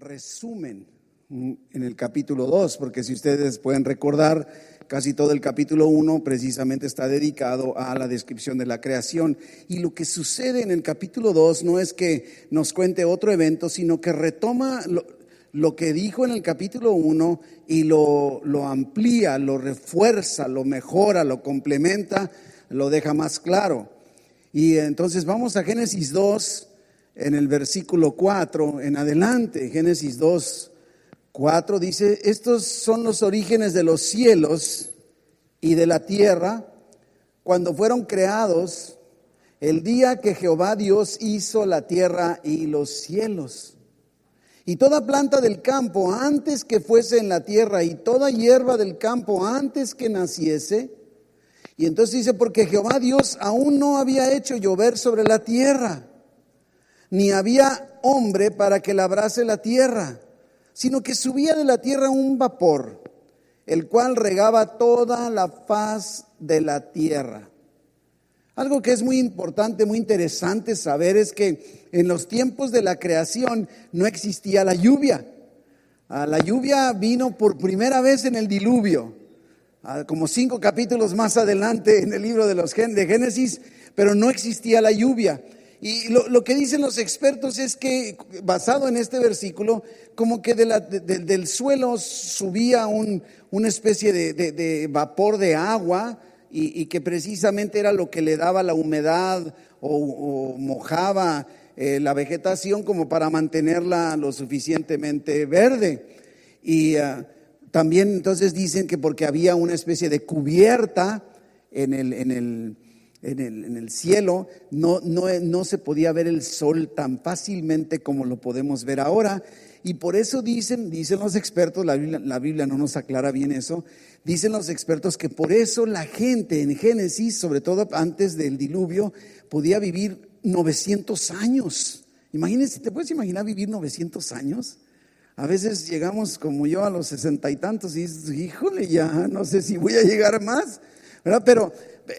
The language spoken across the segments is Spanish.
resumen en el capítulo 2, porque si ustedes pueden recordar, casi todo el capítulo 1 precisamente está dedicado a la descripción de la creación. Y lo que sucede en el capítulo 2 no es que nos cuente otro evento, sino que retoma lo que dijo en el capítulo 1 y lo amplía, lo refuerza, lo mejora, lo complementa, lo deja más claro. Y entonces vamos a Génesis 2, en el versículo 4 en adelante. Génesis 2, 4 dice: estos son los orígenes de los cielos y de la tierra cuando fueron creados, el día que Jehová Dios hizo la tierra y los cielos. Y toda planta del campo antes que fuese en la tierra, y toda hierba del campo antes que naciese. Y entonces dice: porque Jehová Dios aún no había hecho llover sobre la tierra, ni había hombre para que labrase la tierra, sino que subía de la tierra un vapor, el cual regaba toda la faz de la tierra. Algo que es muy importante, muy interesante saber es que en los tiempos de la creación no existía la lluvia. La lluvia vino por primera vez en el diluvio, como 5 capítulos más adelante en el libro de Génesis, pero no existía la lluvia. Y lo que dicen los expertos es que, basado en este versículo, como que del suelo subía una especie de vapor de agua, y que precisamente era lo que le daba la humedad o mojaba la vegetación como para mantenerla lo suficientemente verde. Y también entonces dicen que porque había una especie de cubierta en el cielo, no se podía ver el sol tan fácilmente como lo podemos ver ahora. Y por eso dicen los expertos, la Biblia no nos aclara bien eso, dicen los expertos que por eso la gente en Génesis, sobre todo antes del diluvio, podía vivir 900 años. Imagínense, ¿te puedes imaginar vivir 900 años? A veces llegamos como yo a los 60 y tantos y dices: híjole, ya no sé si voy a llegar más, ¿verdad? Pero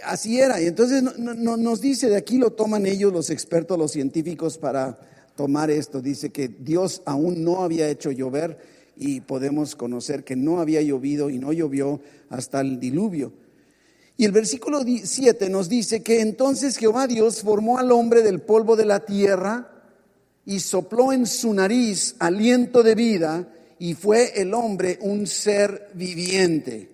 así era. Y entonces nos dice, de aquí lo toman ellos, los expertos, los científicos, para tomar esto. Dice que Dios aún no había hecho llover, y podemos conocer que no había llovido y no llovió hasta el diluvio. Y el versículo 7 nos dice que entonces Jehová Dios formó al hombre del polvo de la tierra y sopló en su nariz aliento de vida, y fue el hombre un ser viviente.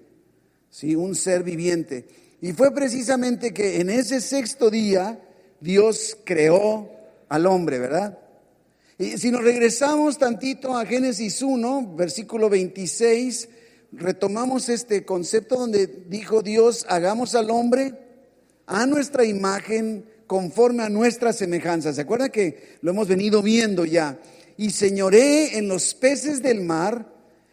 Sí, un ser viviente. Y fue precisamente que en ese sexto día Dios creó al hombre, ¿verdad? Y si nos regresamos tantito a Génesis 1, versículo 26, retomamos este concepto donde dijo Dios: hagamos al hombre a nuestra imagen, conforme a nuestra semejanza. ¿Se acuerda que lo hemos venido viendo ya? Y señoree en los peces del mar,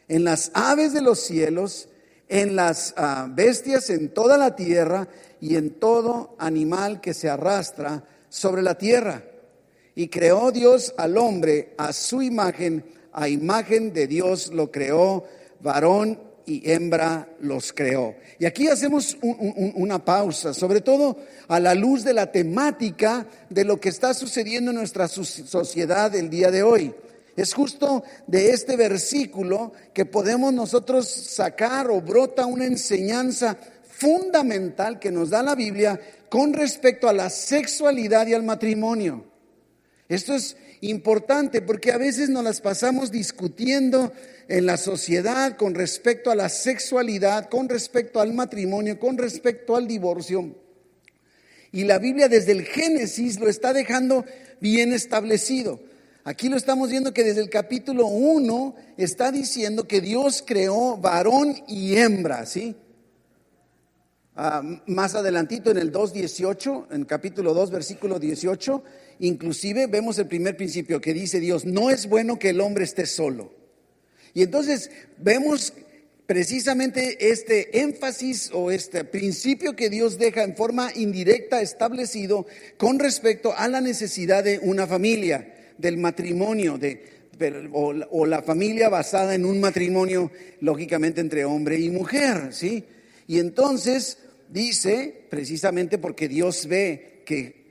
en las aves de los cielos, en las bestias, en toda la tierra, y en todo animal que se arrastra sobre la tierra. Y creó Dios al hombre a su imagen, a imagen de Dios lo creó, varón y hembra los creó. Y aquí hacemos una pausa, sobre todo a la luz de la temática de lo que está sucediendo en nuestra sociedad el día de hoy. Es justo de este versículo que podemos nosotros sacar, o brota una enseñanza fundamental que nos da la Biblia con respecto a la sexualidad y al matrimonio. Esto es importante porque a veces nos las pasamos discutiendo en la sociedad con respecto a la sexualidad, con respecto al matrimonio, con respecto al divorcio. Y la Biblia desde el Génesis lo está dejando bien establecido. Aquí lo estamos viendo que desde el capítulo 1 está diciendo que Dios creó varón y hembra, ¿sí? Más adelantito en el 2:18, en capítulo 2, versículo 18, inclusive vemos el primer principio que dice Dios: no es bueno que el hombre esté solo. Y entonces vemos precisamente este énfasis o este principio que Dios deja en forma indirecta establecido con respecto a la necesidad de una familia, del matrimonio, o la familia basada en un matrimonio, lógicamente entre hombre y mujer, ¿sí? Y entonces dice, precisamente porque Dios ve que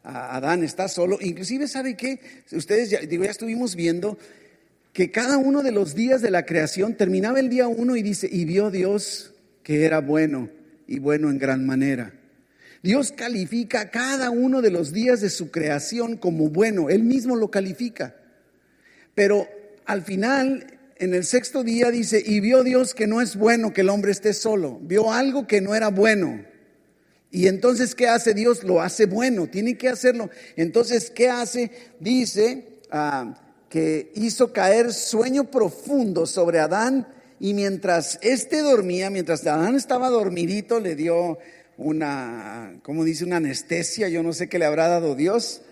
Adán está solo, inclusive, ¿sabe qué? Ustedes ya estuvimos viendo que cada uno de los días de la creación terminaba el día 1 y dice, y vio Dios que era bueno y bueno en gran manera. Dios califica cada uno de los días de su creación como bueno, Él mismo lo califica. Pero al final, en el sexto día dice, y vio Dios que no es bueno que el hombre esté solo. Vio algo que no era bueno. Y entonces, ¿qué hace Dios? Lo hace bueno, tiene que hacerlo. Entonces, ¿qué hace? Dice que hizo caer sueño profundo sobre Adán, y mientras éste dormía, mientras Adán estaba dormidito, le dio una anestesia, yo no sé qué le habrá dado Dios.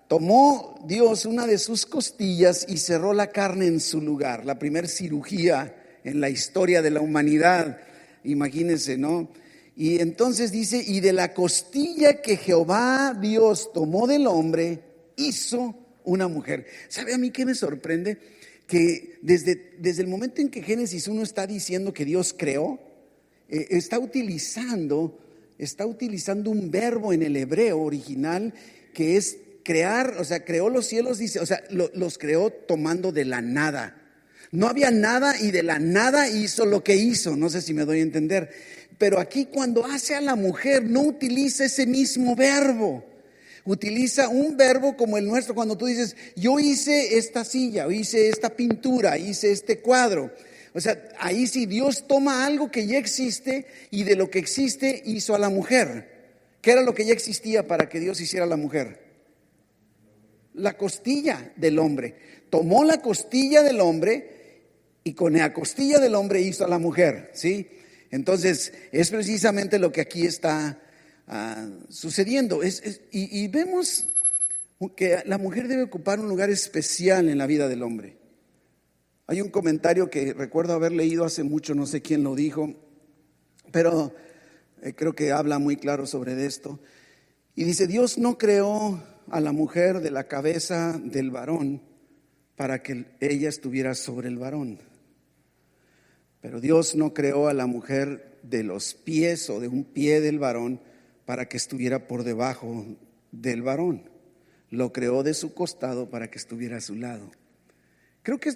Tomó Dios una de sus costillas y cerró la carne en su lugar, la primera cirugía en la historia de la humanidad, imagínense, ¿no? Y entonces dice, y de la costilla que Jehová Dios tomó del hombre, hizo una mujer. ¿Sabe a mí qué me sorprende? Que desde el momento en que Génesis 1 está diciendo que Dios creó, está utilizando un verbo en el hebreo original que es crear, o sea, creó los cielos, dice, o sea, los creó tomando de la nada. No había nada y de la nada hizo lo que hizo, no sé si me doy a entender. Pero aquí cuando hace a la mujer no utiliza ese mismo verbo. Utiliza un verbo como el nuestro cuando tú dices, yo hice esta silla, o hice esta pintura, hice este cuadro. O sea, ahí sí Dios toma algo que ya existe y de lo que existe hizo a la mujer. ¿Qué era lo que ya existía para que Dios hiciera a la mujer? La costilla del hombre. Tomó la costilla del hombre y con la costilla del hombre hizo a la mujer, ¿sí? Entonces, es precisamente lo que aquí está sucediendo. Y vemos que la mujer debe ocupar un lugar especial en la vida del hombre. Hay un comentario que recuerdo haber leído hace mucho, no sé quién lo dijo, pero creo que habla muy claro sobre esto. Y dice, Dios no creó a la mujer de la cabeza del varón para que ella estuviera sobre el varón. Pero Dios no creó a la mujer de los pies o de un pie del varón para que estuviera por debajo del varón. Lo creó de su costado para que estuviera a su lado. Creo que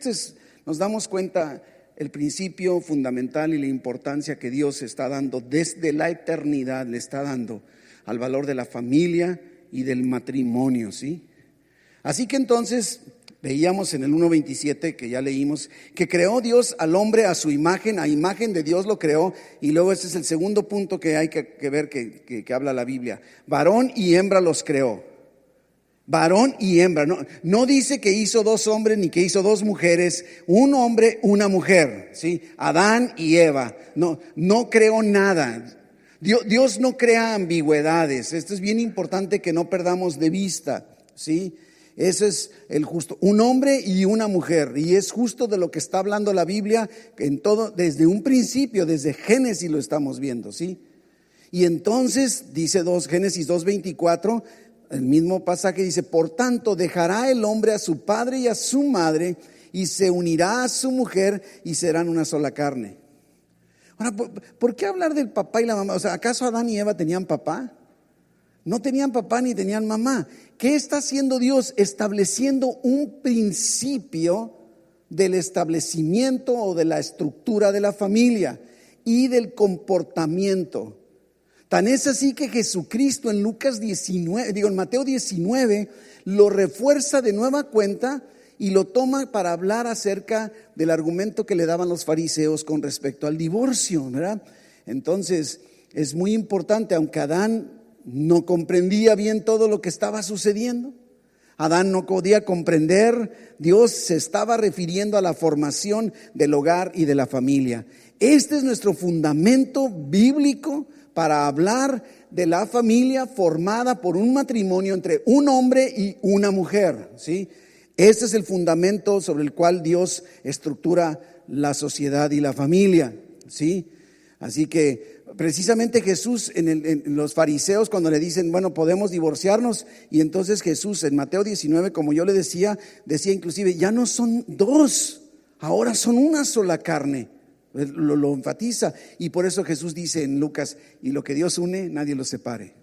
nos damos cuenta el principio fundamental y la importancia que Dios está dando desde la eternidad, le está dando al valor de la familia y del matrimonio, ¿sí? Así que entonces veíamos en el 1:27 que ya leímos, que creó Dios al hombre a su imagen, a imagen de Dios lo creó. Y luego ese es el segundo punto que hay que ver que habla la Biblia. Varón y hembra los creó. Varón y hembra. No dice que hizo dos hombres ni que hizo dos mujeres, un hombre, una mujer, ¿sí? Adán y Eva. No creó nada. Dios no crea ambigüedades. Esto es bien importante que no perdamos de vista, ¿sí? Eso es el justo, un hombre y una mujer, y es justo de lo que está hablando la Biblia en todo, desde un principio, desde Génesis lo estamos viendo, ¿sí? Y entonces dice Génesis 2:24, el mismo pasaje dice, por tanto dejará el hombre a su padre y a su madre y se unirá a su mujer y serán una sola carne. Ahora, ¿por qué hablar del papá y la mamá? O sea, ¿acaso Adán y Eva tenían papá? No tenían papá ni tenían mamá. ¿Qué está haciendo Dios? Estableciendo un principio del establecimiento o de la estructura de la familia y del comportamiento. Tan es así que Jesucristo en en Mateo 19 lo refuerza de nueva cuenta y lo toma para hablar acerca del argumento que le daban los fariseos con respecto al divorcio, ¿verdad? Entonces, es muy importante, aunque Adán no comprendía bien todo lo que estaba sucediendo. Adán no podía comprender. Dios se estaba refiriendo a la formación del hogar y de la familia. Este es nuestro fundamento bíblico para hablar de la familia formada por un matrimonio entre un hombre y una mujer, ¿sí? Este es el fundamento sobre el cual Dios estructura la sociedad y la familia, ¿sí? Así que precisamente Jesús en los fariseos cuando le dicen, bueno, podemos divorciarnos, y entonces Jesús en Mateo 19, como yo le decía inclusive, ya no son dos, ahora son una sola carne. Lo enfatiza, y por eso Jesús dice en Lucas, y lo que Dios une, nadie lo separe.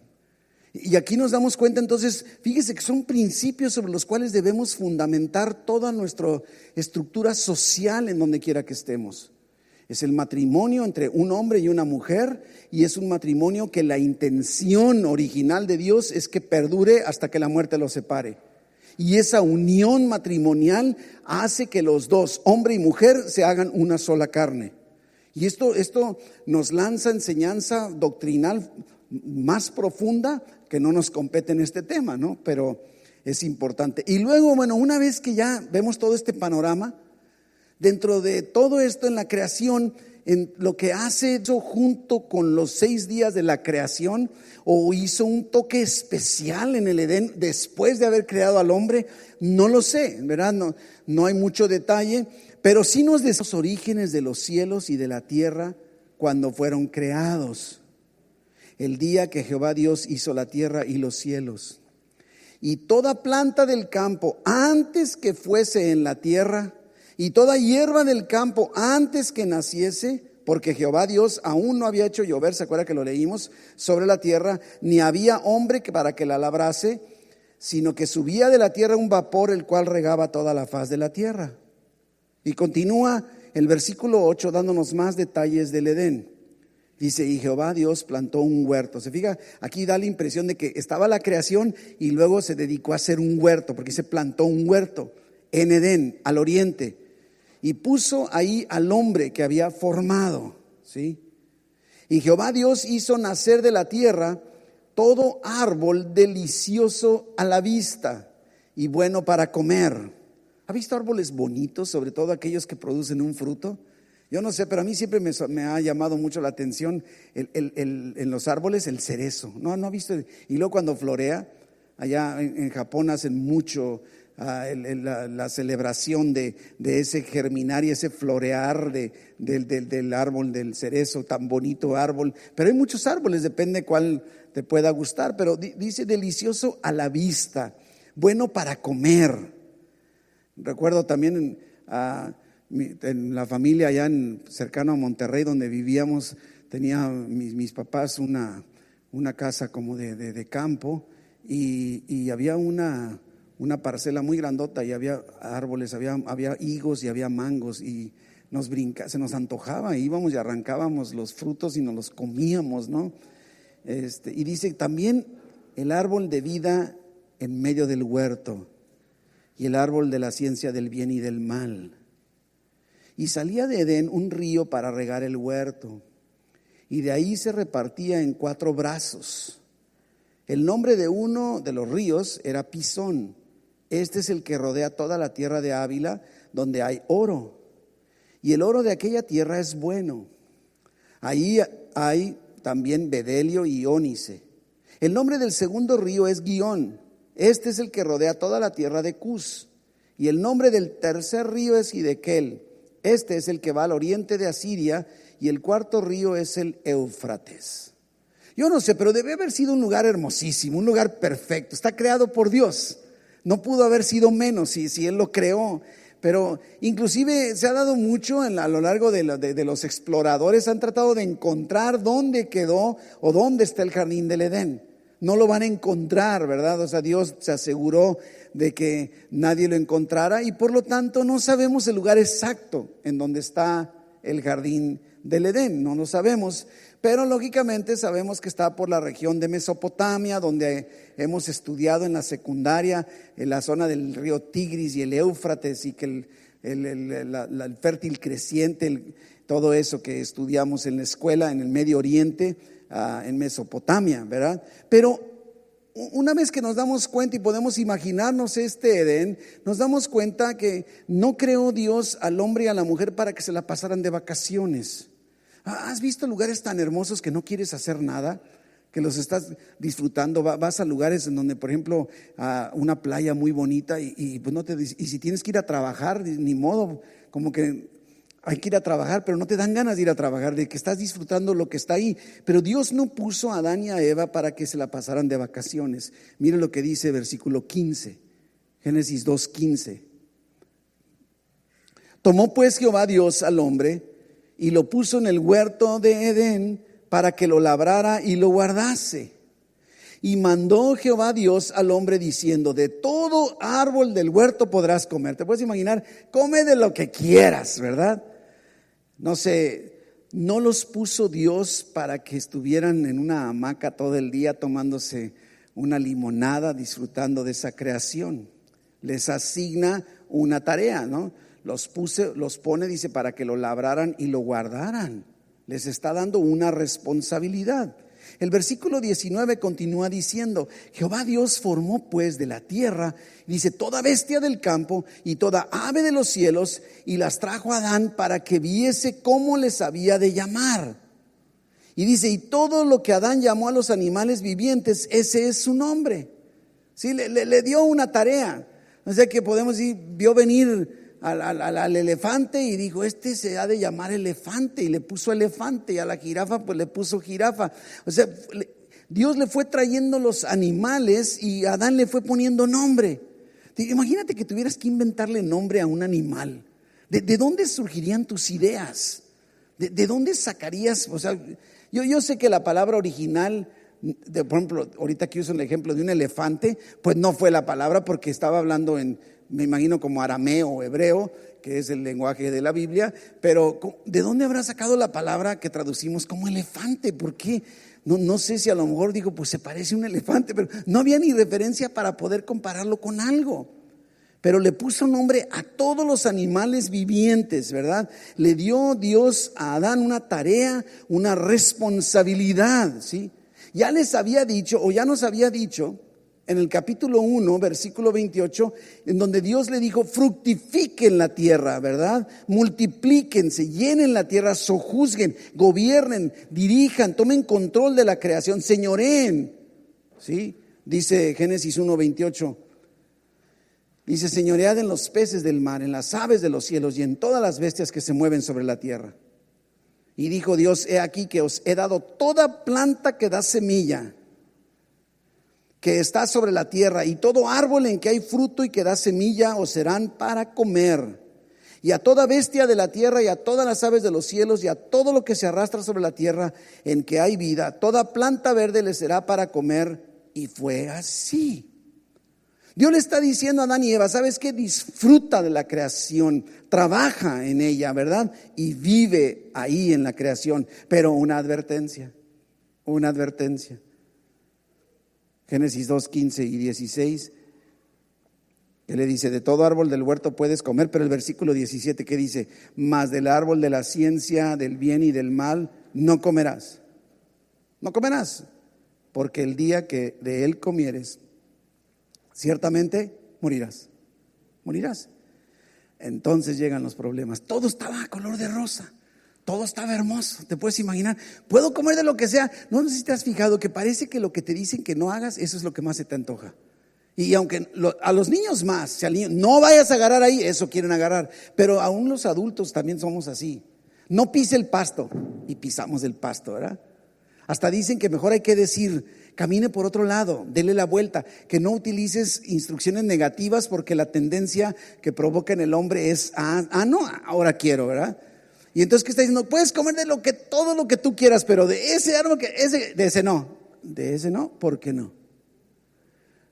Y aquí nos damos cuenta entonces, fíjese que son principios sobre los cuales debemos fundamentar toda nuestra estructura social en donde quiera que estemos. Es el matrimonio entre un hombre y una mujer, y es un matrimonio que la intención original de Dios es que perdure hasta que la muerte los separe. Y esa unión matrimonial hace que los dos, hombre y mujer, se hagan una sola carne. Y esto nos lanza enseñanza doctrinal más profunda que no nos compete en este tema, ¿no? Pero es importante. Y luego, bueno, una vez que ya vemos todo este panorama, dentro de todo esto en la creación, en lo que hace eso junto con los 6 días de la creación, o hizo un toque especial en el Edén después de haber creado al hombre, no lo sé, ¿verdad? No hay mucho detalle, pero sí nos dice los orígenes de los cielos y de la tierra cuando fueron creados. El día que Jehová Dios hizo la tierra y los cielos. Y toda planta del campo antes que fuese en la tierra, y toda hierba del campo antes que naciese, porque Jehová Dios aún no había hecho llover, ¿se acuerda que lo leímos? Sobre la tierra, ni había hombre para que la labrase, sino que subía de la tierra un vapor el cual regaba toda la faz de la tierra. Y continúa el versículo 8 dándonos más detalles del Edén. Dice, y Jehová Dios plantó un huerto. Se fija, aquí da la impresión de que estaba la creación y luego se dedicó a hacer un huerto, porque se plantó un huerto en Edén, al oriente, y puso ahí al hombre que había formado, ¿sí? Y Jehová Dios hizo nacer de la tierra todo árbol delicioso a la vista y bueno para comer. ¿Ha visto árboles bonitos, sobre todo aquellos que producen un fruto? Yo no sé, pero a mí siempre me ha llamado mucho la atención en los árboles el cerezo. ¿No ha visto? Y luego cuando florea, allá en Japón hacen mucho la celebración de ese germinar y ese florear del árbol del cerezo, tan bonito árbol. Pero hay muchos árboles, depende cuál te pueda gustar, pero dice delicioso a la vista, bueno para comer. Recuerdo también en la familia allá cercano a Monterrey donde vivíamos, tenía mis papás una casa como de campo y había una parcela muy grandota y había árboles, había higos y había mangos y se nos antojaba, íbamos y arrancábamos los frutos y nos los comíamos, ¿no? Y dice también el árbol de vida en medio del huerto y el árbol de la ciencia del bien y del mal. Y salía de Edén un río para regar el huerto, y de ahí se repartía en 4 brazos. El nombre de uno de los ríos era Pisón. Este es el que rodea toda la tierra de Ávila, donde hay oro. Y el oro de aquella tierra es bueno. Ahí hay también bedelio y ónice. El nombre del segundo río es Gihón. Este es el que rodea toda la tierra de Cus. Y el nombre del tercer río es Hidekel. Este es el que va al oriente de Asiria. Y el cuarto río es el Éufrates. Yo no sé, pero debe haber sido un lugar hermosísimo, un lugar perfecto. Está creado por Dios. No pudo haber sido menos si Él lo creó. Pero inclusive se ha dado mucho a lo largo de los exploradores. Han tratado de encontrar dónde quedó o dónde está el jardín del Edén. No lo van a encontrar, ¿verdad? O sea, Dios se aseguró de que nadie lo encontrara y por lo tanto no sabemos el lugar exacto en donde está el jardín del Edén. No lo sabemos, pero lógicamente sabemos que está por la región de Mesopotamia, donde hemos estudiado en la secundaria, en la zona del río Tigris y el Éufrates, y que el fértil creciente, todo eso que estudiamos en la escuela, en el Medio Oriente, en Mesopotamia, ¿verdad? Pero una vez que nos damos cuenta y podemos imaginarnos este Edén, nos damos cuenta que no creó Dios al hombre y a la mujer para que se la pasaran de vacaciones. ¿Has visto lugares tan hermosos que no quieres hacer nada? Que los estás disfrutando, vas a lugares en donde, por ejemplo, a una playa muy bonita y si tienes que ir a trabajar, ni modo, como que hay que ir a trabajar, pero no te dan ganas de ir a trabajar, de que estás disfrutando lo que está ahí. Pero Dios no puso a Adán y a Eva para que se la pasaran de vacaciones. Mire lo que dice versículo 15, Génesis 2:15. Tomó pues Jehová Dios al hombre y lo puso en el huerto de Edén para que lo labrara y lo guardase. Y mandó Jehová Dios al hombre diciendo: de todo árbol del huerto podrás comer. Te puedes imaginar, come de lo que quieras, ¿verdad? No sé, no los puso Dios para que estuvieran en una hamaca todo el día tomándose una limonada, disfrutando de esa creación. Les asigna una tarea, ¿no? Los pone, dice, para que lo labraran y lo guardaran. Les está dando una responsabilidad. El versículo 19 continúa diciendo: Jehová Dios formó pues de la tierra, dice, toda bestia del campo y toda ave de los cielos, y las trajo a Adán para que viese cómo les había de llamar. Y dice: y todo lo que Adán llamó a los animales vivientes, ese es su nombre. Sí, le dio una tarea. O sea que podemos decir, vio venir al elefante y dijo: este se ha de llamar elefante, y le puso elefante, y a la jirafa pues le puso jirafa. O sea, Dios le fue trayendo los animales y Adán le fue poniendo nombre. Imagínate que tuvieras que inventarle nombre a un animal. ¿De dónde surgirían tus ideas? ¿De dónde sacarías? O sea, yo sé que la palabra original, por ejemplo, ahorita que uso el ejemplo de un elefante, pues no fue la palabra, porque estaba hablando me imagino como arameo o hebreo, que es el lenguaje de la Biblia. Pero ¿de dónde habrá sacado la palabra que traducimos como elefante? ¿Por qué? No sé si a lo mejor digo, pues se parece a un elefante, pero no había ni referencia para poder compararlo con algo. Pero le puso nombre a todos los animales vivientes, ¿verdad? Le dio Dios a Adán una tarea, una responsabilidad, ¿sí? Ya les había dicho, o ya nos había dicho, en el capítulo 1, versículo 28, en donde Dios le dijo: fructifiquen la tierra, ¿verdad? Multiplíquense, llenen la tierra, sojuzguen, gobiernen, dirijan, tomen control de la creación, señoreen, ¿sí? Dice Génesis 1, 28. Dice: señoread en los peces del mar, en las aves de los cielos y en todas las bestias que se mueven sobre la tierra. Y dijo Dios: he aquí que os he dado toda planta que da semilla, que está sobre la tierra, y todo árbol en que hay fruto y que da semilla os serán para comer. Y a toda bestia de la tierra y a todas las aves de los cielos y a todo lo que se arrastra sobre la tierra en que hay vida, toda planta verde les será para comer. Y fue así. Dios le está diciendo a Adán y Eva: ¿sabes qué? Disfruta de la creación, trabaja en ella, ¿verdad? Y vive ahí en la creación. Pero una advertencia. Génesis 2, 15 y 16. Él le dice: de todo árbol del huerto puedes comer. Pero el versículo 17, ¿qué dice? Mas del árbol de la ciencia del bien y del mal no comerás. No comerás, porque el día que de él comieres, ciertamente morirás. Entonces llegan los problemas. Todo estaba a color de rosa, todo estaba hermoso. Te puedes imaginar, puedo comer de lo que sea. No sé si te has fijado que parece que lo que te dicen que no hagas, eso es lo que más se te antoja. Y aunque a los niños más, si al niño, no vayas a agarrar ahí, eso quieren agarrar. Pero aún los adultos también somos así. No pise el pasto, y pisamos el pasto, ¿verdad? Hasta dicen que mejor hay que decir: camine por otro lado, dele la vuelta, que no utilices instrucciones negativas, porque la tendencia que provoca en el hombre es: no, ahora quiero, ¿verdad? Y entonces, ¿qué está diciendo? Puedes comer de todo lo que tú quieras, pero de ese árbol, de ese no, ¿por qué no?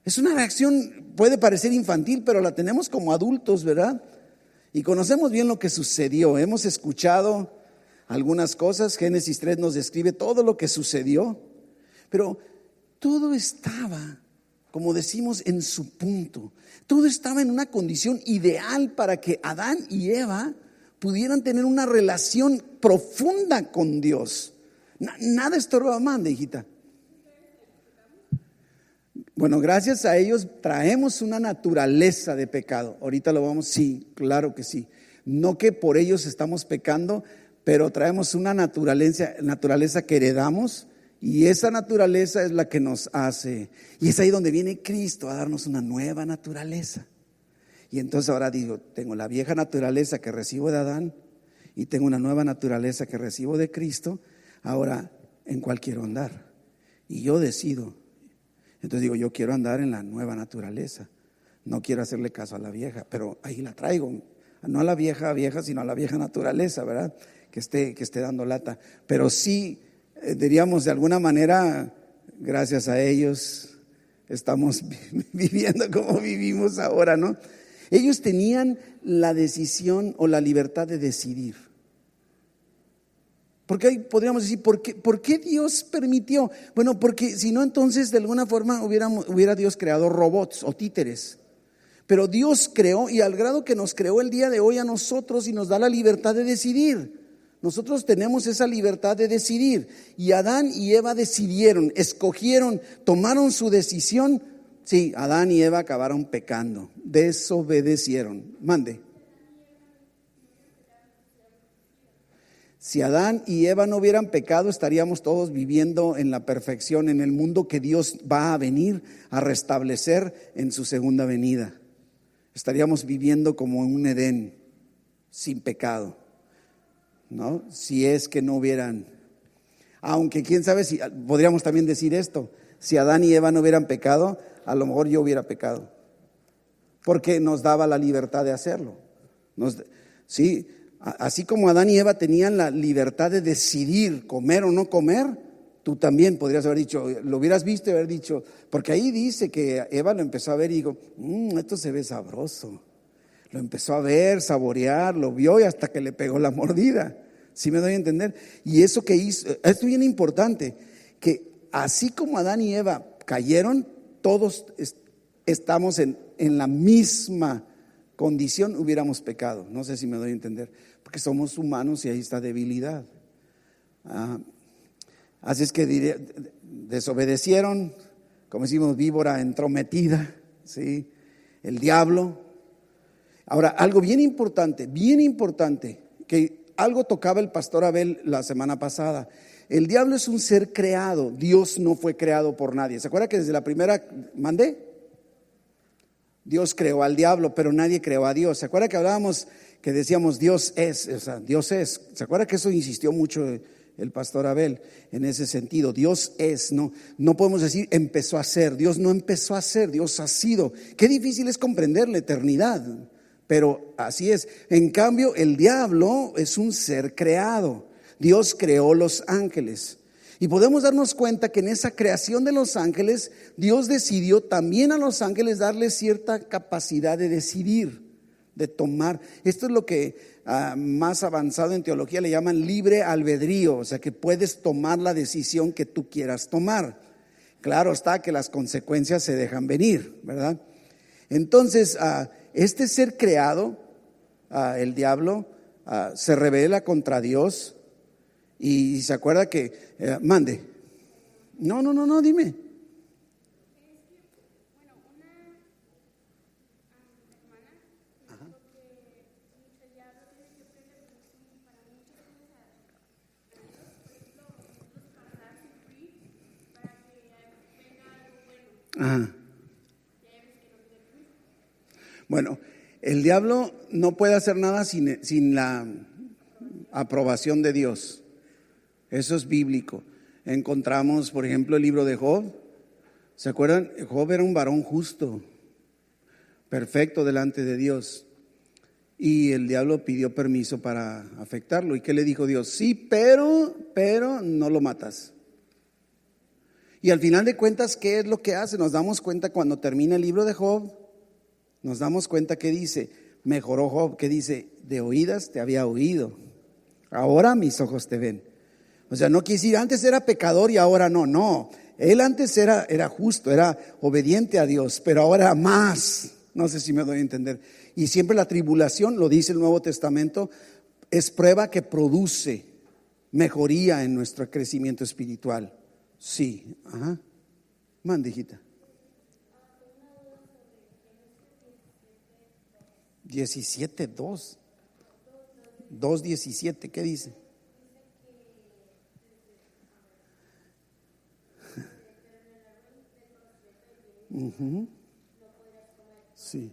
Es una reacción, puede parecer infantil, pero la tenemos como adultos, ¿verdad? Y conocemos bien lo que sucedió. Hemos escuchado algunas cosas. Génesis 3 nos describe todo lo que sucedió, pero todo estaba, como decimos, en su punto. Todo estaba en una condición ideal para que Adán y Eva pudieran tener una relación profunda con Dios. Nada estorbaba más, hijita. Bueno, gracias a ellos traemos una naturaleza de pecado. Ahorita lo vamos, sí, claro que sí. No que por ellos estamos pecando, pero traemos una naturaleza que heredamos, y esa naturaleza es la que nos hace. Y es ahí donde viene Cristo a darnos una nueva naturaleza. Y entonces ahora digo, tengo la vieja naturaleza que recibo de Adán y tengo una nueva naturaleza que recibo de Cristo. Ahora, ¿en cuál quiero andar? Y yo decido. Entonces digo, yo quiero andar en la nueva naturaleza. No quiero hacerle caso a la vieja, pero ahí la traigo. No a la vieja, sino a la vieja naturaleza, ¿verdad? Que esté dando lata. Pero sí, diríamos de alguna manera, gracias a ellos estamos viviendo como vivimos ahora, ¿no? Ellos tenían la decisión o la libertad de decidir. Porque ahí podríamos decir, ¿por qué Dios permitió? Bueno, porque si no, entonces de alguna forma hubiera Dios creado robots o títeres. Pero Dios creó, y al grado que nos creó el día de hoy a nosotros y nos da la libertad de decidir. Nosotros tenemos esa libertad de decidir. Y Adán y Eva decidieron, escogieron, tomaron su decisión. Sí, Adán y Eva acabaron pecando, desobedecieron. Mande. Si Adán y Eva no hubieran pecado, estaríamos todos viviendo en la perfección, en el mundo que Dios va a venir a restablecer en su segunda venida. Estaríamos viviendo como en un Edén, sin pecado, ¿no? Si es que no hubieran, aunque quién sabe si podríamos también decir esto: si Adán y Eva no hubieran pecado, a lo mejor yo hubiera pecado, porque nos daba la libertad de hacerlo. Sí, así como Adán y Eva tenían la libertad de decidir comer o no comer, tú también podrías haber dicho, lo hubieras visto y haber dicho, porque ahí dice que Eva lo empezó a ver y dijo, esto se ve sabroso. Lo empezó a ver, saborear, lo vio y hasta que le pegó la mordida. ¿Sí me doy a entender? Y eso que hizo, esto es bien importante, que así como Adán y Eva cayeron, todos estamos en la misma condición, hubiéramos pecado. No sé si me doy a entender, porque somos humanos y ahí está debilidad. Así es que desobedecieron, como decimos, víbora entrometida, ¿sí? El diablo. Ahora, algo bien importante, que algo tocaba el pastor Abel la semana pasada. El diablo es un ser creado, Dios no fue creado por nadie. ¿Se acuerda que desde la primera Dios creó al diablo, pero nadie creó a Dios? ¿Se acuerda que hablábamos, que decíamos Dios es? O sea, Dios es. ¿Se acuerda que eso insistió mucho el pastor Abel en ese sentido? Dios es, no podemos decir empezó a ser. Dios no empezó a ser, Dios ha sido. Qué difícil es comprender la eternidad, pero así es. En cambio, el diablo es un ser creado. Dios creó los ángeles. Y podemos darnos cuenta que en esa creación de los ángeles, Dios decidió también a los ángeles darles cierta capacidad de decidir, de tomar. Esto es lo que más avanzado en teología le llaman libre albedrío, o sea que puedes tomar la decisión que tú quieras tomar. Claro está que las consecuencias se dejan venir, ¿verdad? Entonces, este ser creado, el diablo, se rebela contra Dios. Y se acuerda que, mande. No, dime. Ajá. Bueno, el diablo no puede hacer nada sin la aprobación de Dios. Eso es bíblico. Encontramos, por ejemplo, el libro de Job. ¿Se acuerdan? Job era un varón justo, perfecto delante de Dios. Y el diablo pidió permiso para afectarlo. ¿Y qué le dijo Dios? Sí, pero no lo matas. Y al final de cuentas, ¿qué es lo que hace? Nos damos cuenta cuando termina el libro de Job. Nos damos cuenta que dice, mejoró Job, que dice, de oídas te había oído, ahora mis ojos te ven. O sea, no quiere decir, antes era pecador y ahora no. Él antes era justo, era obediente a Dios, pero ahora más. No sé si me doy a entender. Y siempre la tribulación, lo dice el Nuevo Testamento, es prueba que produce mejoría en nuestro crecimiento espiritual. Sí, ajá. Mande, hijita. 17:2. 2:17, ¿qué dice? Sí,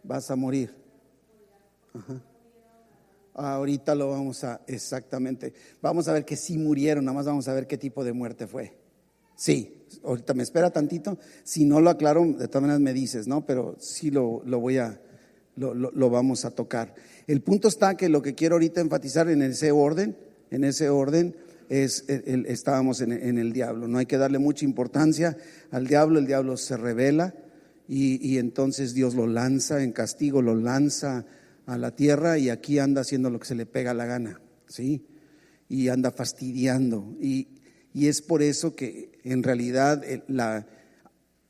vas a morir. Ajá. Ahorita lo vamos a, exactamente, vamos a ver que sí murieron, nada más vamos a ver qué tipo de muerte fue. Sí, ahorita me espera tantito, si no lo aclaro, de todas maneras me dices, ¿no? Pero sí lo vamos a tocar. El punto está que lo que quiero ahorita enfatizar en ese orden, estábamos en el diablo. No hay que darle mucha importancia al diablo. El diablo se rebela y entonces Dios lo lanza en castigo, lo lanza a la tierra, y aquí anda haciendo lo que se le pega la gana, ¿sí? Y anda fastidiando, y es por eso que en realidad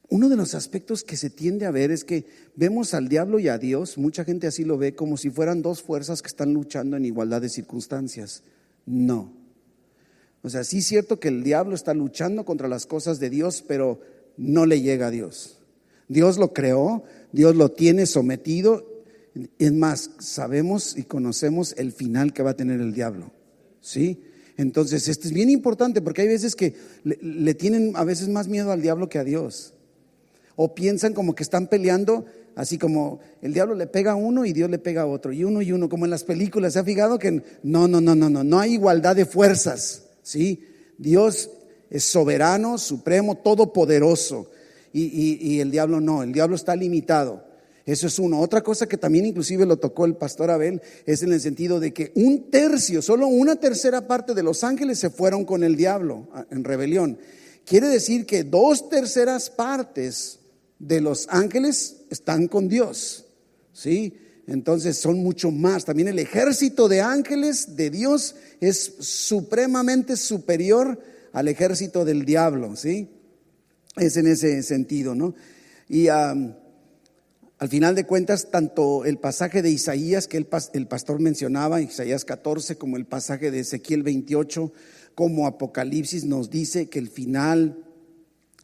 uno de los aspectos que se tiende a ver es que vemos al diablo y a Dios, mucha gente así lo ve, como si fueran dos fuerzas que están luchando en igualdad de circunstancias. No. O sea, sí es cierto que el diablo está luchando contra las cosas de Dios, pero no le llega a Dios. Dios lo creó, Dios lo tiene sometido. Es más, sabemos y conocemos el final que va a tener el diablo, ¿sí? Entonces, esto es bien importante, porque hay veces que le tienen a veces más miedo al diablo que a Dios. O piensan como que están peleando, así como el diablo le pega a uno y Dios le pega a otro, y uno, como en las películas. ¿Se ha fijado que no hay igualdad de fuerzas, ¿sí? Dios es soberano, supremo, todopoderoso, y el diablo no, el diablo está limitado. Eso es uno. Otra cosa que también inclusive lo tocó el pastor Abel es en el sentido de que un tercio, solo una tercera parte de los ángeles se fueron con el diablo en rebelión. Quiere decir que 2/3 partes de los ángeles están con Dios, ¿sí? Entonces son mucho más. También el ejército de ángeles de Dios es supremamente superior al ejército del diablo, ¿sí? Es en ese sentido, ¿no? Y al final de cuentas, tanto el pasaje de Isaías que el pastor mencionaba, Isaías 14, como el pasaje de Ezequiel 28, como Apocalipsis nos dice que el final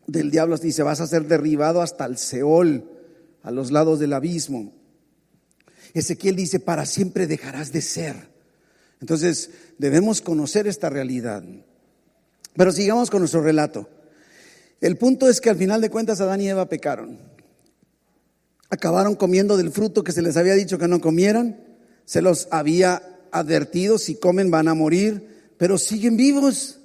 del diablo, dice, vas a ser derribado hasta el Seol, a los lados del abismo. Ezequiel dice, para siempre dejarás de ser. Entonces debemos conocer esta realidad. Pero sigamos con nuestro relato. El punto es que al final de cuentas Adán y Eva pecaron. Acabaron comiendo del fruto que se les había dicho que no comieran. Se los había advertido, si comen van a morir, pero siguen vivos.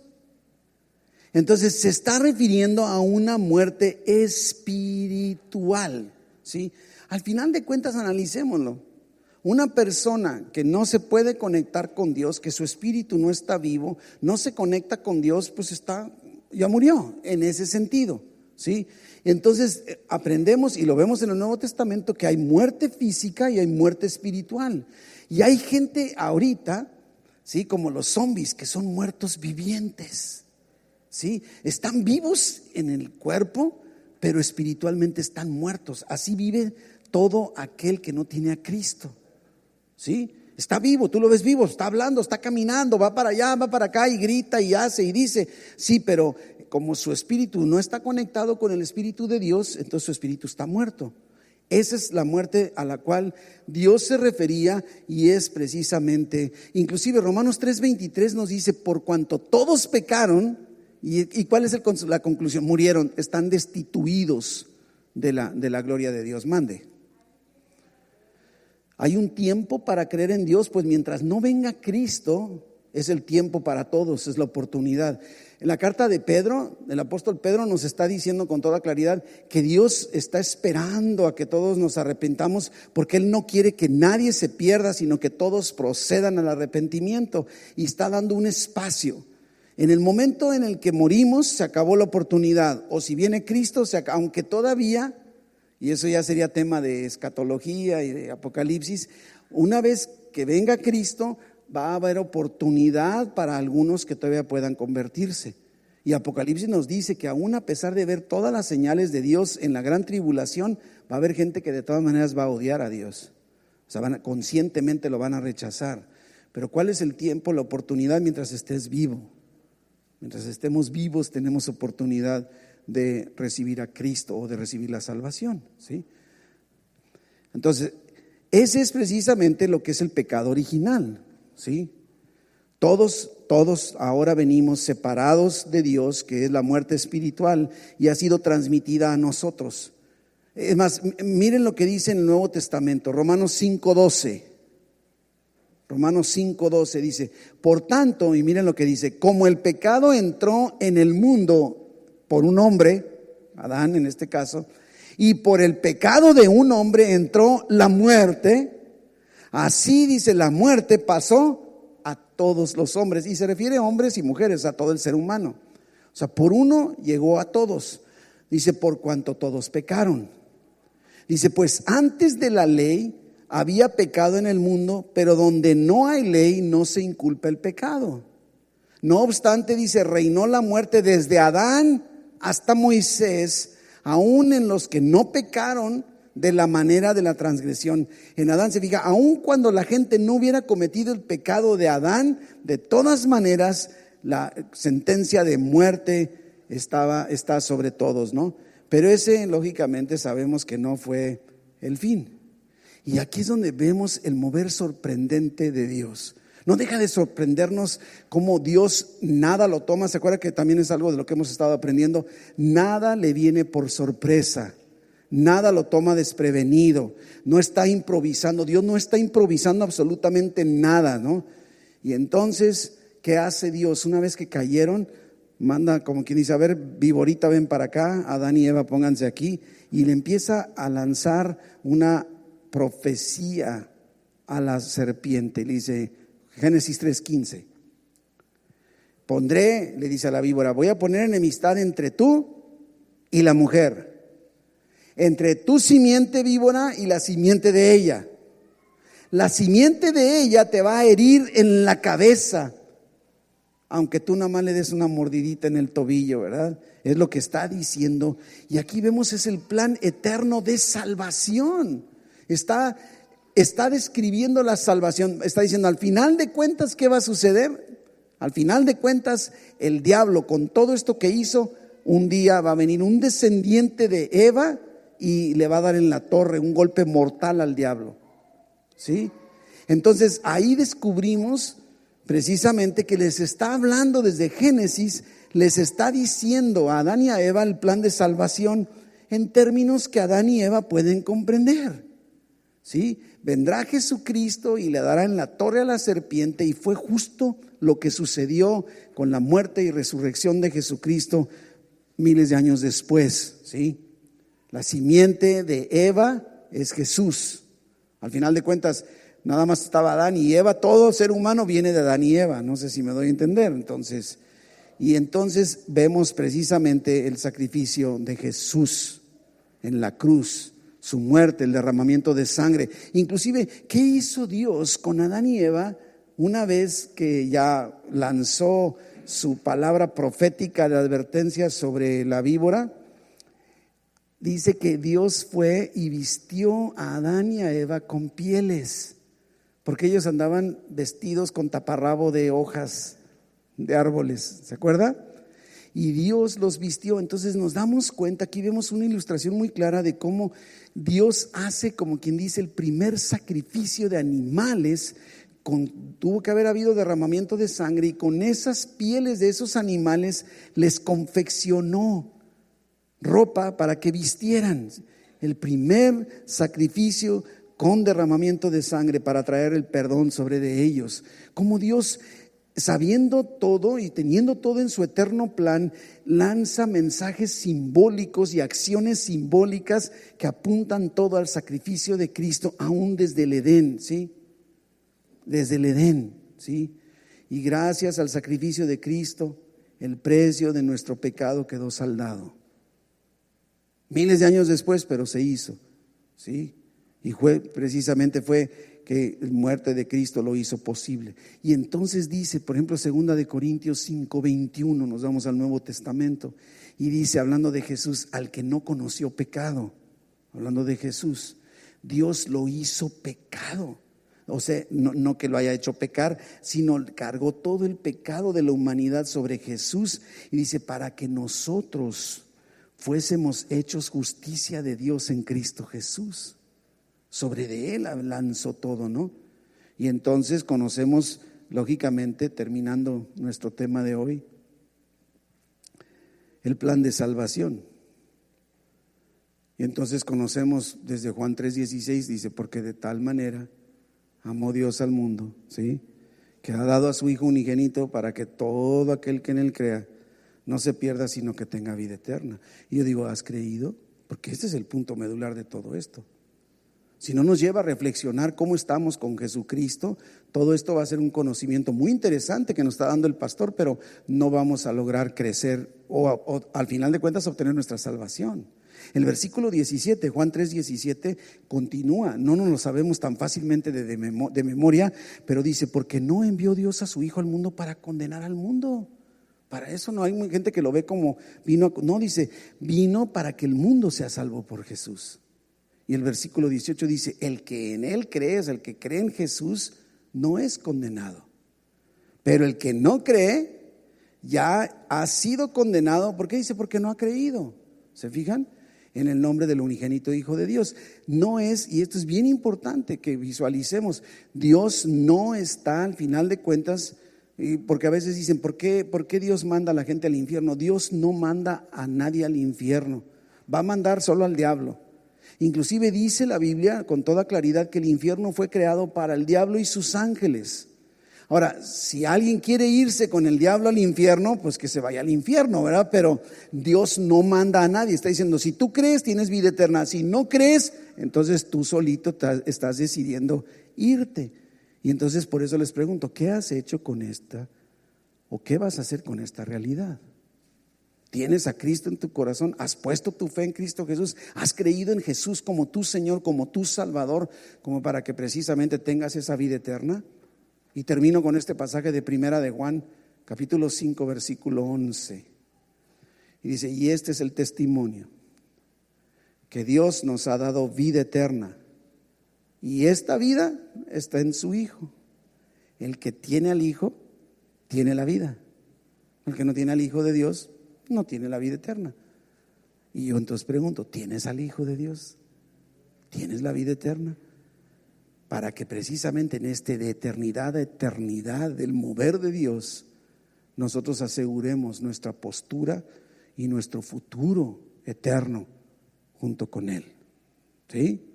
Entonces se está refiriendo a una muerte espiritual, ¿sí? Al final de cuentas, analicémoslo. Una persona que no se puede conectar con Dios, que su espíritu no está vivo, no se conecta con Dios, pues ya murió en ese sentido, ¿sí? Entonces aprendemos y lo vemos en el Nuevo Testamento que hay muerte física y hay muerte espiritual. Y hay gente ahorita, ¿sí? Como los zombies, que son muertos vivientes, ¿sí? Están vivos en el cuerpo, pero espiritualmente están muertos. Así vive todo aquel que no tiene a Cristo, ¿sí? Está vivo, tú lo ves vivo, está hablando, está caminando, va para allá, va para acá y grita y hace y dice, sí, pero como su espíritu no está conectado con el espíritu de Dios, entonces su espíritu está muerto. Esa es la muerte a la cual Dios se refería, y es precisamente, inclusive Romanos 3:23 nos dice, por cuanto todos pecaron, y ¿cuál es la conclusión? Murieron, están destituidos de la gloria de Dios. Mande. Hay un tiempo para creer en Dios, pues mientras no venga Cristo, es el tiempo para todos, es la oportunidad. En la carta de Pedro, el apóstol Pedro nos está diciendo con toda claridad que Dios está esperando a que todos nos arrepentamos, porque Él no quiere que nadie se pierda, sino que todos procedan al arrepentimiento, y está dando un espacio. En el momento en el que morimos, se acabó la oportunidad, o si viene Cristo, aunque todavía, y eso ya sería tema de escatología y de Apocalipsis, una vez que venga Cristo, va a haber oportunidad para algunos que todavía puedan convertirse. Y Apocalipsis nos dice que aún a pesar de ver todas las señales de Dios en la gran tribulación, va a haber gente que de todas maneras va a odiar a Dios. O sea, conscientemente lo van a rechazar. Pero ¿cuál es el tiempo, la oportunidad? Mientras estés vivo. Mientras estemos vivos tenemos oportunidad de recibir a Cristo o de recibir la salvación, ¿sí? Entonces, ese es precisamente lo que es el pecado original, ¿sí? Todos ahora venimos separados de Dios, que es la muerte espiritual, y ha sido transmitida a nosotros. Es más, miren lo que dice en el Nuevo Testamento, Romanos 5:12. Romanos 5:12 dice, por tanto, y miren lo que dice, como el pecado entró en el mundo por un hombre, Adán en este caso, y por el pecado de un hombre entró la muerte, así dice, la muerte pasó a todos los hombres. Y se refiere a hombres y mujeres, a todo el ser humano. O sea, por uno llegó a todos. Dice, por cuanto todos pecaron. Dice, pues antes de la ley había pecado en el mundo, pero donde no hay ley no se inculpa el pecado. No obstante, dice, reinó la muerte desde Adán hasta Moisés, aún en los que no pecaron de la manera de la transgresión. En Adán se fija, aun cuando la gente no hubiera cometido el pecado de Adán, de todas maneras la sentencia de muerte está sobre todos, ¿no? Pero ese, lógicamente, sabemos que no fue el fin. Y aquí es donde vemos el mover sorprendente de Dios. No deja de sorprendernos cómo Dios nada lo toma. ¿Se acuerda que también es algo de lo que hemos estado aprendiendo? Nada le viene por sorpresa. Nada lo toma desprevenido. No está improvisando. Dios no está improvisando absolutamente nada, ¿no? Y entonces, ¿qué hace Dios? Una vez que cayeron, manda como quien dice, a ver, Viborita, ven para acá, Adán y Eva, pónganse aquí. Y le empieza a lanzar una profecía a la serpiente. Le dice, Génesis 3:15. Pondré, le dice a la víbora, voy a poner enemistad entre tú y la mujer, entre tu simiente, víbora, y la simiente de ella. La simiente de ella te va a herir en la cabeza, aunque tú nada más le des una mordidita en el tobillo, ¿verdad? Es lo que está diciendo. Y aquí vemos es el plan eterno de salvación. Está describiendo la salvación. Está diciendo, al final de cuentas, ¿qué va a suceder? Al final de cuentas, el diablo, con todo esto que hizo, un día va a venir un descendiente de Eva y le va a dar en la torre un golpe mortal al diablo. ¿Sí? Entonces ahí descubrimos precisamente que les está hablando desde Génesis, les está diciendo a Adán y a Eva el plan de salvación en términos que Adán y Eva pueden comprender. ¿Sí? Vendrá Jesucristo y le dará en la torre a la serpiente, y fue justo lo que sucedió con la muerte y resurrección de Jesucristo miles de años después. ¿Sí? La simiente de Eva es Jesús. Al final de cuentas, nada más estaba Adán y Eva. Todo ser humano viene de Adán y Eva. No sé si me doy a entender. Entonces vemos precisamente el sacrificio de Jesús en la cruz, su muerte, el derramamiento de sangre. Inclusive, ¿qué hizo Dios con Adán y Eva una vez que ya lanzó su palabra profética de advertencia sobre la víbora? Dice que Dios fue y vistió a Adán y a Eva con pieles, porque ellos andaban vestidos con taparrabo de hojas de árboles, ¿se acuerda? Y Dios los vistió. Entonces nos damos cuenta, aquí vemos una ilustración muy clara de cómo Dios hace, como quien dice, el primer sacrificio de animales. Tuvo que haber habido derramamiento de sangre, y con esas pieles de esos animales les confeccionó ropa para que vistieran. El primer sacrificio con derramamiento de sangre para traer el perdón sobre de ellos. Como Dios, sabiendo todo y teniendo todo en su eterno plan, lanza mensajes simbólicos y acciones simbólicas que apuntan todo al sacrificio de Cristo, aún desde el Edén, ¿sí? Desde el Edén, ¿sí? Y gracias al sacrificio de Cristo, el precio de nuestro pecado quedó saldado. Miles de años después, pero se hizo, ¿sí? Y precisamente fue que la muerte de Cristo lo hizo posible. Y entonces dice, por ejemplo, 2 de Corintios 5:21, nos vamos al Nuevo Testamento, y dice, hablando de Jesús, al que no conoció pecado, hablando de Jesús, Dios lo hizo pecado. O sea, no que lo haya hecho pecar, sino cargó todo el pecado de la humanidad sobre Jesús, y dice, para que nosotros fuésemos hechos justicia de Dios en Cristo Jesús. Sobre de Él lanzó todo, ¿no? Y entonces conocemos, lógicamente, terminando nuestro tema de hoy, el plan de salvación. Y entonces conocemos desde Juan 3:16, dice, porque de tal manera amó Dios al mundo, ¿sí? Que ha dado a su Hijo unigénito para que todo aquel que en Él crea no se pierda, sino que tenga vida eterna. Y yo digo, ¿has creído? Porque este es el punto medular de todo esto. si no nos lleva a reflexionar cómo estamos con Jesucristo, todo esto va a ser un conocimiento muy interesante que nos está dando el pastor, pero no vamos a lograr crecer o al final de cuentas obtener nuestra salvación. El versículo 17, Juan 3:17, continúa, no nos lo sabemos tan fácilmente de memoria, pero dice, porque no envió Dios a su Hijo al mundo para condenar al mundo. Para eso no hay gente que lo ve como no, dice, vino para que el mundo sea salvo por Jesús. Y el versículo 18 dice, el que en Él cree, el que cree en Jesús, no es condenado. Pero el que no cree, ya ha sido condenado. ¿Por qué dice? Porque no ha creído. ¿Se fijan? En el nombre del unigénito Hijo de Dios. No es, y esto es bien importante que visualicemos, Dios no está al final de cuentas, porque a veces dicen, ¿por qué Dios manda a la gente al infierno? Dios no manda a nadie al infierno, va a mandar solo al diablo. Inclusive dice la Biblia con toda claridad que el infierno fue creado para el diablo y sus ángeles. Ahora, si alguien quiere irse con el diablo al infierno, pues que se vaya al infierno, ¿verdad? Pero Dios no manda a nadie. Está diciendo, si tú crees, tienes vida eterna. Si no crees, entonces tú solito estás decidiendo irte. Y entonces por eso les pregunto, ¿qué has hecho con esta? ¿O qué vas a hacer con esta realidad? ¿Tienes a Cristo en tu corazón? ¿Has puesto tu fe en Cristo Jesús? ¿Has creído en Jesús como tu Señor, como tu Salvador, como para que precisamente tengas esa vida eterna? Y termino con este pasaje de Primera de Juan, capítulo 5, versículo 11. Y dice, y este es el testimonio, que Dios nos ha dado vida eterna, y esta vida está en su Hijo. El que tiene al Hijo, tiene la vida. El que no tiene al Hijo de Dios, no tiene la vida eterna. Y yo entonces pregunto, ¿tienes al Hijo de Dios? ¿Tienes la vida eterna? Para que precisamente en este de eternidad a eternidad, del mover de Dios, nosotros aseguremos nuestra postura y nuestro futuro eterno junto con Él. ¿Sí?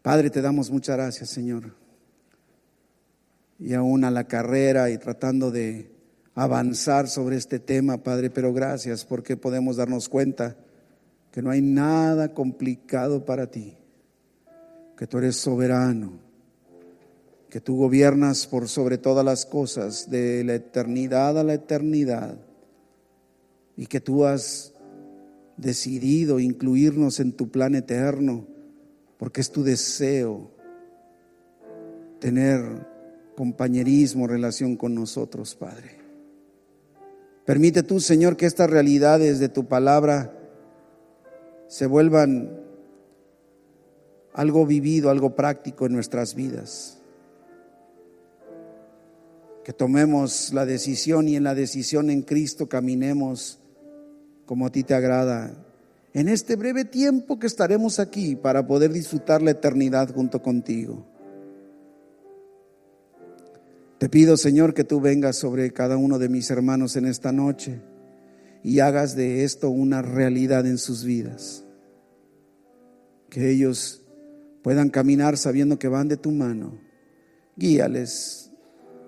Padre, te damos muchas gracias, Señor. Y aún a la carrera y tratando de avanzar sobre este tema, Padre, pero gracias porque podemos darnos cuenta que no hay nada complicado para ti, que tú eres soberano, que tú gobiernas por sobre todas las cosas, de la eternidad a la eternidad, y que tú has decidido incluirnos en tu plan eterno, porque es tu deseo tener compañerismo, relación con nosotros, Padre. Permite tú, Señor, que estas realidades de tu palabra se vuelvan algo vivido, algo práctico en nuestras vidas. Que tomemos la decisión y en la decisión en Cristo caminemos como a ti te agrada en este breve tiempo que estaremos aquí para poder disfrutar la eternidad junto contigo. Te pido, Señor, que tú vengas sobre cada uno de mis hermanos en esta noche y hagas de esto una realidad en sus vidas. Que ellos puedan caminar sabiendo que van de tu mano. Guíales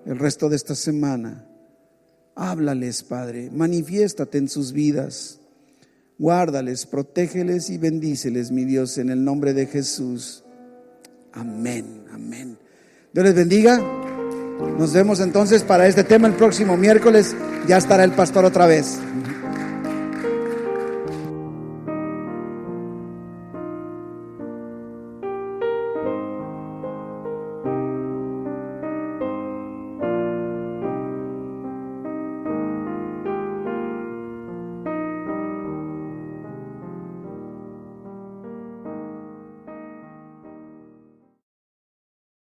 el resto de esta semana. Háblales, Padre, manifiéstate en sus vidas. Guárdales, protégeles y bendíceles, mi Dios, en el nombre de Jesús. Amén, amén. Dios les bendiga. Nos vemos entonces para este tema el próximo miércoles. Ya estará el pastor otra vez.